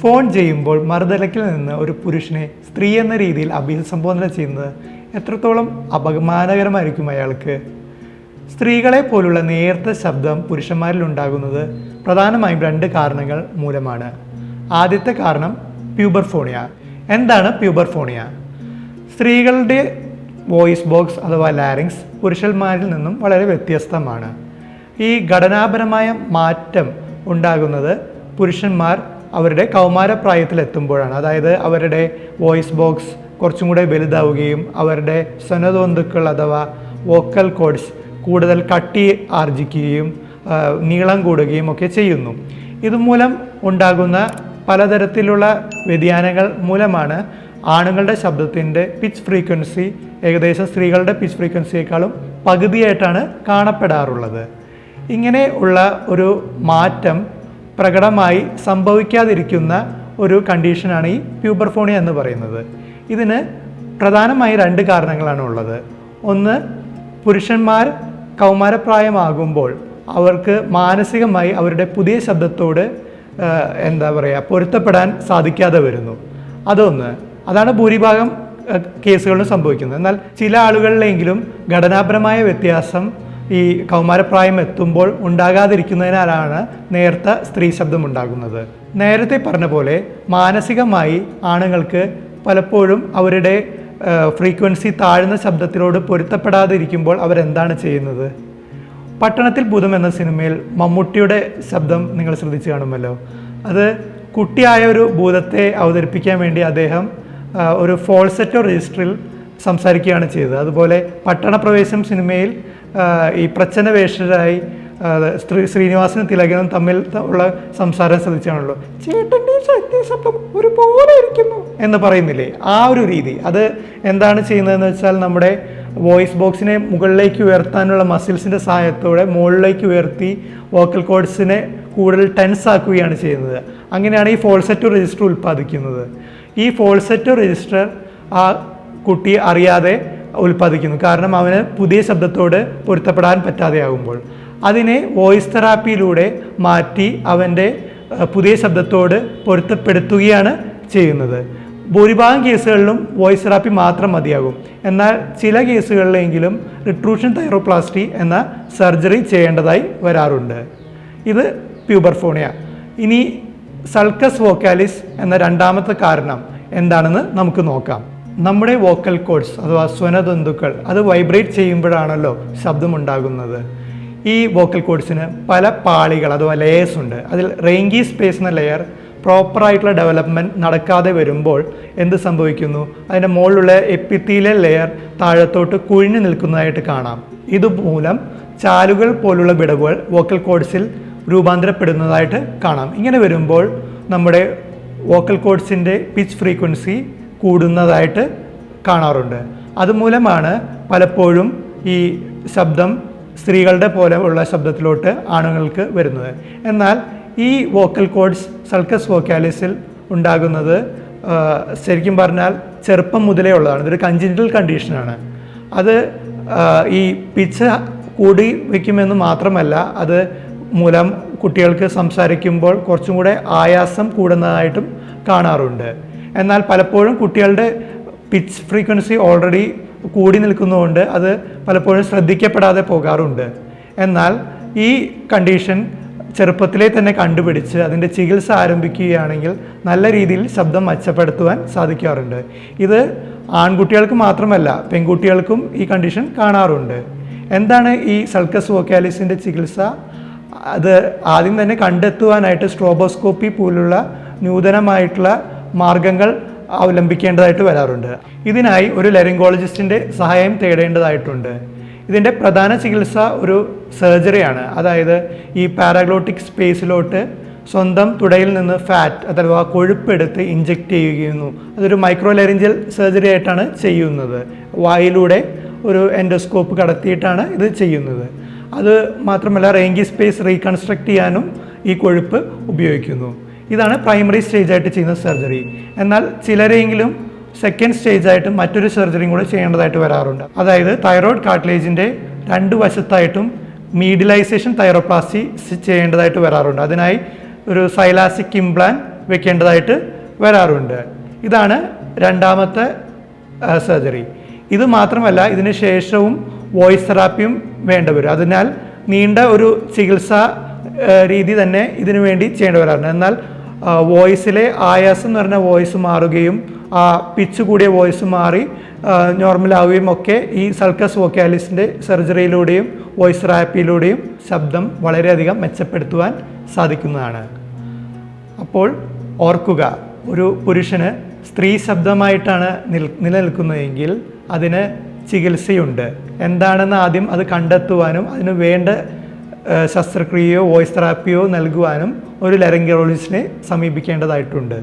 Phone ചെയ്യുമ്പോൾ മറുതലക്കിൽ നിന്ന് ഒരു പുരുഷനെ സ്ത്രീ എന്ന രീതിയിൽ അഭിസംബോധന ചെയ്യുന്നത് എത്രത്തോളം അപമാനകരമായിരിക്കും അയാൾക്ക്? സ്ത്രീകളെ പോലുള്ള നേർത്ത ശബ്ദം പുരുഷന്മാരിൽ ഉണ്ടാകുന്നത് പ്രധാനമായും 2 കാരണങ്ങൾ മൂലമാണ്. ആദ്യത്തെ കാരണം പ്യൂബർഫോണിയ. എന്താണ് പ്യൂബർഫോണിയ? സ്ത്രീകളുടെ വോയിസ് ബോക്സ് അഥവാ ലാരിങ്സ് പുരുഷന്മാരിൽ നിന്നും വളരെ വ്യത്യസ്തമാണ്. ഈ ഘടനാപരമായ മാറ്റം ഉണ്ടാകുന്നത് പുരുഷന്മാർ അവരുടെ കൗമാരപ്രായത്തിലെത്തുമ്പോഴാണ്. അതായത് അവരുടെ വോയിസ് ബോക്സ് കുറച്ചും കൂടെ വലുതാവുകയും അവരുടെ സ്വനതന്തുക്കൾ അഥവാ വോക്കൽ കോഡ്സ് കൂടുതൽ കട്ടി ആർജിക്കുകയും നീളം കൂടുകയും ഒക്കെ ചെയ്യുന്നു. ഇതുമൂലം ഉണ്ടാകുന്ന പലതരത്തിലുള്ള വ്യതിയാനങ്ങൾ മൂലമാണ് ആണുങ്ങളുടെ ശബ്ദത്തിൻ്റെ പിച്ച് ഫ്രീക്വൻസി ഏകദേശം സ്ത്രീകളുടെ പിച്ച് ഫ്രീക്വൻസിയേക്കാളും പകുതിയായിട്ടാണ് കാണപ്പെടാറുള്ളത്. ഇങ്ങനെ ഉള്ള ഒരു മാറ്റം പ്രകടമായി സംഭവിക്കാതിരിക്കുന്ന ഒരു കണ്ടീഷനാണ് ഈ പ്യൂബർഫോണിയ എന്ന് പറയുന്നത്. ഇതിന് പ്രധാനമായി 2 കാരണങ്ങളാണ് ഉള്ളത്. ഒന്ന്, പുരുഷന്മാർ കൗമാരപ്രായമാകുമ്പോൾ അവർക്ക് മാനസികമായി അവരുടെ പുതിയ ശബ്ദത്തോട് പൊരുത്തപ്പെടാൻ സാധിക്കാതെ വരുന്നു. അതാണ് ഭൂരിഭാഗം കേസുകളിലും സംഭവിക്കുന്നത്. എന്നാൽ ചില ആളുകളിലെങ്കിലും ഘടനാപരമായ വ്യത്യാസം ഈ കൗമാരപ്രായം എത്തുമ്പോൾ ഉണ്ടാകാതിരിക്കുന്നതിനാലാണ് നേർത്ത സ്ത്രീ ശബ്ദം ഉണ്ടാകുന്നത്. നേരത്തെ പറഞ്ഞ പോലെ മാനസികമായി ആണുങ്ങൾക്ക് പലപ്പോഴും അവരുടെ ഫ്രീക്വൻസി താഴ്ന്ന ശബ്ദത്തിനോട് പൊരുത്തപ്പെടാതിരിക്കുമ്പോൾ അവരെന്താണ് ചെയ്യുന്നത്? പട്ടണത്തിൽ ഭൂതം എന്ന സിനിമയിൽ മമ്മൂട്ടിയുടെ ശബ്ദം നിങ്ങൾ ശ്രദ്ധിച്ചു കാണുമല്ലോ. അത് കുട്ടിയായ ഒരു ഭൂതത്തെ അവതരിപ്പിക്കാൻ വേണ്ടി അദ്ദേഹം ഒരു ഫോൾസെറ്റോ രജിസ്റ്ററിൽ സംസാരിക്കുകയാണ് ചെയ്തത്. അതുപോലെ പട്ടണപ്രവേശം സിനിമയിൽ ഈ പ്രച്ഛന്ന വേഷരായി ശ്രീനിവാസനും തിലകനും തമ്മിൽ ഉള്ള സംസാരം ശ്രദ്ധിച്ചാണല്ലോ, ചേട്ടൻ്റെ ശബ്ദം ഒരുപോലെ ഇരിക്കുന്നു എന്ന് പറയുന്നില്ലേ, ആ ഒരു രീതി. അത് എന്താണ് ചെയ്യുന്നതെന്ന് വെച്ചാൽ നമ്മുടെ വോയിസ് ബോക്സിനെ മുകളിലേക്ക് ഉയർത്താനുള്ള മസിൽസിൻ്റെ സഹായത്തോടെ മുകളിലേക്ക് ഉയർത്തി വോക്കൽ കോഡ്സിനെ കൂടുതൽ ടെൻസ് ആക്കുകയാണ് ചെയ്യുന്നത്. അങ്ങനെയാണ് ഈ ഫോൾസെറ്റോ രജിസ്റ്റർ ഉൽപ്പാദിക്കുന്നത്. ഈ ഫോൾസെറ്റോ രജിസ്റ്റർ ആ കുട്ടി അറിയാതെ ഉൽപ്പാദിക്കുന്നു. കാരണം അവന് പുതിയ ശബ്ദത്തോട് പൊരുത്തപ്പെടാൻ പറ്റാതെയാകുമ്പോൾ അതിനെ വോയിസ് തെറാപ്പിയിലൂടെ മാറ്റി അവൻ്റെ പുതിയ ശബ്ദത്തോട് പൊരുത്തപ്പെടുത്തുകയാണ് ചെയ്യുന്നത്. ഭൂരിഭാഗം കേസുകളിലും വോയിസ് തെറാപ്പി മാത്രം മതിയാകും. എന്നാൽ ചില കേസുകളിലെങ്കിലും റിട്രൂഷൻ തൈറോപ്ലാസ്റ്റി എന്ന സർജറി ചെയ്യേണ്ടതായി വരാറുണ്ട്. ഇത് പ്യൂബർഫോണിയ. ഇനി സൾക്കസ് വോക്കാലിസ് എന്ന 2ാമത്തെ കാരണം എന്താണെന്ന് നമുക്ക് നോക്കാം. നമ്മുടെ വോക്കൽ കോഡ്സ് അഥവാ സ്വനതന്തുക്കൾ അത് വൈബ്രേറ്റ് ചെയ്യുമ്പോഴാണല്ലോ ശബ്ദമുണ്ടാകുന്നത്. ഈ വോക്കൽ കോഡ്സിന് പല പാളികൾ അഥവാ ലെയേഴ്സ് ഉണ്ട്. അതിൽ റേഞ്ചി സ്പേസ് എന്ന ലെയർ പ്രോപ്പറായിട്ടുള്ള ഡെവലപ്മെൻറ്റ് നടക്കാതെ വരുമ്പോൾ എന്ത് സംഭവിക്കുന്നു? അതിൻ്റെ മുകളിലുള്ള എപ്പിത്തീലിയൽ ലെയർ താഴത്തോട്ട് കുഴിഞ്ഞു നിൽക്കുന്നതായിട്ട് കാണാം. ഇതുമൂലം ചാലുകൾ പോലുള്ള വിടവുകൾ വോക്കൽ കോഡ്സിൽ രൂപാന്തരപ്പെടുന്നതായിട്ട് കാണാം. ഇങ്ങനെ വരുമ്പോൾ നമ്മുടെ വോക്കൽ കോഡ്സിൻ്റെ പിച്ച് ഫ്രീക്വൻസി കൂടുന്നതായിട്ട് കാണാറുണ്ട്. അതുമൂലമാണ് പലപ്പോഴും ഈ ശബ്ദം സ്ത്രീകളുടെ പോലെ ഉള്ള ശബ്ദത്തിലോട്ട് ആണുങ്ങൾക്ക് വരുന്നത്. എന്നാൽ ഈ വോക്കൽ കോഡ്സ് സൾക്കസ് വോക്കാലിസിൽ ഉണ്ടാകുന്നത് ശരിക്കും പറഞ്ഞാൽ ചെറുപ്പം മുതലേ ഉള്ളതാണ്. ഇതൊരു കഞ്ചിറ്റൽ കണ്ടീഷനാണ്. അത് ഈ പിച്ച് കൂടി വയ്ക്കുമെന്ന് മാത്രമല്ല, അത് മൂലം കുട്ടികൾക്ക് സംസാരിക്കുമ്പോൾ കുറച്ചും കൂടെ ആയാസം കൂടുന്നതായിട്ടും കാണാറുണ്ട്. എന്നാൽ പലപ്പോഴും കുട്ടികളുടെ പിച്ച് ഫ്രീക്വൻസി ഓൾറെഡി കൂടി നിൽക്കുന്നതുകൊണ്ട് അത് പലപ്പോഴും ശ്രദ്ധിക്കപ്പെടാതെ പോകാറുണ്ട്. എന്നാൽ ഈ കണ്ടീഷൻ ചെറുപ്പത്തിലെ തന്നെ കണ്ടുപിടിച്ച് അതിൻ്റെ ചികിത്സ ആരംഭിക്കുകയാണെങ്കിൽ നല്ല രീതിയിൽ ശബ്ദം മെച്ചപ്പെടുത്തുവാൻ സാധിക്കാറുണ്ട്. ഇത് ആൺകുട്ടികൾക്ക് മാത്രമല്ല പെൺകുട്ടികൾക്കും ഈ കണ്ടീഷൻ കാണാറുണ്ട്. എന്താണ് ഈ സൾക്കസ് വോക്കാലിസിൻ്റെ ചികിത്സ? അത് ആദ്യം തന്നെ കണ്ടെത്തുവാനായിട്ട് സ്ട്രോബോസ്കോപ്പി പോലുള്ള നൂതനമായിട്ടുള്ള മാർഗങ്ങൾ അവലംബിക്കേണ്ടതായിട്ട് വരാറുണ്ട്. ഇതിനായി ഒരു ലെറിങ്കോളജിസ്റ്റിൻ്റെ സഹായം തേടേണ്ടതായിട്ടുണ്ട്. ഇതിൻ്റെ പ്രധാന ചികിത്സ ഒരു സർജറിയാണ്. അതായത് ഈ പാരാഗ്ലോട്ടിക് സ്പേസിലോട്ട് സ്വന്തം തുടയിൽ നിന്ന് ഫാറ്റ് അഥവാ കൊഴുപ്പെടുത്ത് ഇഞ്ചെക്റ്റ് ചെയ്യുന്നു. അതൊരു മൈക്രോ ലെറിഞ്ചൽ സർജറി ആയിട്ടാണ് ചെയ്യുന്നത്. വായിലൂടെ ഒരു എൻഡോസ്കോപ്പ് കടത്തിയിട്ടാണ് ഇത് ചെയ്യുന്നത്. അത് മാത്രമല്ല റേഞ്ചി സ്പേസ് റീകൺസ്ട്രക്ട് ചെയ്യാനും ഈ കൊഴുപ്പ് ഉപയോഗിക്കുന്നു. ഇതാണ് പ്രൈമറി സ്റ്റേജായിട്ട് ചെയ്യുന്ന സർജറി. എന്നാൽ ചിലരെങ്കിലും സെക്കൻഡ് സ്റ്റേജായിട്ട് മറ്റൊരു സർജറിയും കൂടെ ചെയ്യേണ്ടതായിട്ട് വരാറുണ്ട്. അതായത് തൈറോയ്ഡ് കാർട്ടിലേജിൻ്റെ 2 വശത്തായിട്ടും മീഡിലൈസേഷൻ തൈറോപ്ലാസ്റ്റി ചെയ്യേണ്ടതായിട്ട് വരാറുണ്ട്. അതിനായി ഒരു സൈലാസിക് ഇംപ്ലാന്റ് വെക്കേണ്ടതായിട്ട് വരാറുണ്ട്. ഇതാണ് രണ്ടാമത്തെ സർജറി. ഇത് മാത്രമല്ല, ഇതിന് ശേഷവും വോയിസ് തെറാപ്പിയും വേണ്ടിവരും. അതിനാൽ നീണ്ട ഒരു ചികിത്സാ രീതി തന്നെ ഇതിനു വേണ്ടി ചെയ്യേണ്ടി വരാറുണ്ട്. എന്നാൽ വോയിസിലെ ആയാസം എന്ന് പറഞ്ഞ വോയിസ് മാറുകയും ആ പിച്ച് കൂടിയ വോയിസ് മാറി നോർമലാവുകയും ഒക്കെ ഈ സൾക്കസ് വോക്കാലിസിൻ്റെ സർജറിയിലൂടെയും വോയിസ് തെറാപ്പിയിലൂടെയും ശബ്ദം വളരെയധികം മെച്ചപ്പെടുത്തുവാൻ സാധിക്കുന്നതാണ്. അപ്പോൾ ഓർക്കുക, ഒരു പുരുഷന് സ്ത്രീ ശബ്ദമായിട്ടാണ് നിലനിൽക്കുന്നതെങ്കിൽ അതിന് ചികിത്സയുണ്ട്. എന്താണെന്ന് ആദ്യം അത് കണ്ടെത്തുവാനും അതിന് വേണ്ട ശസ്ത്രക്രിയയോ വോയിസ് തെറാപ്പിയോ നൽകുവാനും ഒരു ലാരിംഗോളജിസ്റ്റിനെ സമീപിക്കേണ്ടതായിട്ടുണ്ട്.